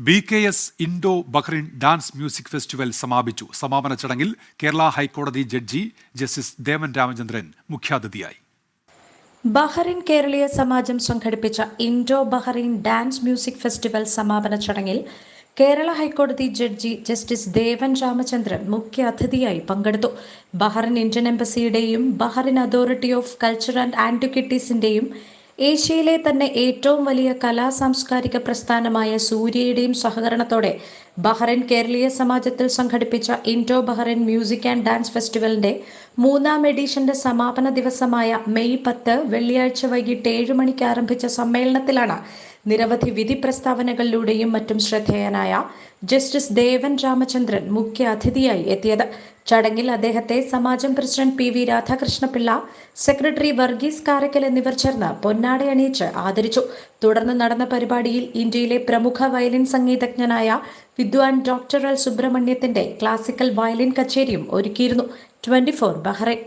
BKS Indo Bahrain dance music festival സമാപിച്ചു. സമാപന ചടങ്ങിൽ കേരള ഹൈക്കോടതി ജഡ്ജി ജസ്റ്റിസ് ദേവൻ രാമചന്ദ്രൻ മുഖ്യാതിഥിയായി. ബഹ്റിൻ കേരളീയ സമാജം സംഘടിപ്പിച്ച Indo Bahrain dance music festival സമാപന ചടങ്ങിൽ കേരള ഹൈക്കോടതി ജഡ്ജി ജസ്റ്റിസ് ദേവൻ രാമചന്ദ്രൻ മുഖ്യ അതിഥിയായി പങ്കെടുത്തു. ബഹ്റിൻ ഇന്ത്യൻ എംബസിയുടെയും Bahrain Authority of Culture and ആന്റിക്വിറ്റീസിന്റെയും ഏഷ്യയിലെ തന്നെ ഏറ്റവും വലിയ സാംസ്കാരിക പ്രസ്ഥാനമായ സൂര്യയുടെയും സഹകരണത്തോടെ ബഹ്റിൻ കേരളീയ സമാജത്തിൽ സംഘടിപ്പിച്ച Indo Bahrain music and dance ഫെസ്റ്റിവലിന്റെ 3ാം എഡിഷന്റെ സമാപന ദിവസമായ മെയ് 10 വെള്ളിയാഴ്ച വൈകിട്ട് 7 മണിക്ക് ആരംഭിച്ച സമ്മേളനത്തിലാണ് നിരവധി വിധി പ്രസ്താവനകളിലൂടെയും മറ്റും ശ്രദ്ധേയനായ ജസ്റ്റിസ് ദേവൻ രാമചന്ദ്രൻ മുഖ്യ അതിഥിയായി എത്തിയത്. ചടങ്ങിൽ അദ്ദേഹത്തെ സമാജം president PV Radhakrishna Pillai, secretary Varghese Karakkal എന്നിവർ ചേർന്ന് പൊന്നാട അണിയിച്ച് ആദരിച്ചു. തുടർന്ന് നടന്ന പരിപാടിയിൽ ഇന്ത്യയിലെ പ്രമുഖ വയലിൻ സംഗീതജ്ഞനായ വിദ്വാൻ ഡോക്ടർ എൽ സുബ്രഹ്മണ്യത്തിന്റെ ക്ലാസിക്കൽ വയലിൻ കച്ചേരിയും ഒരുക്കിയിരുന്നു. 24 ബഹ്റൈൻ.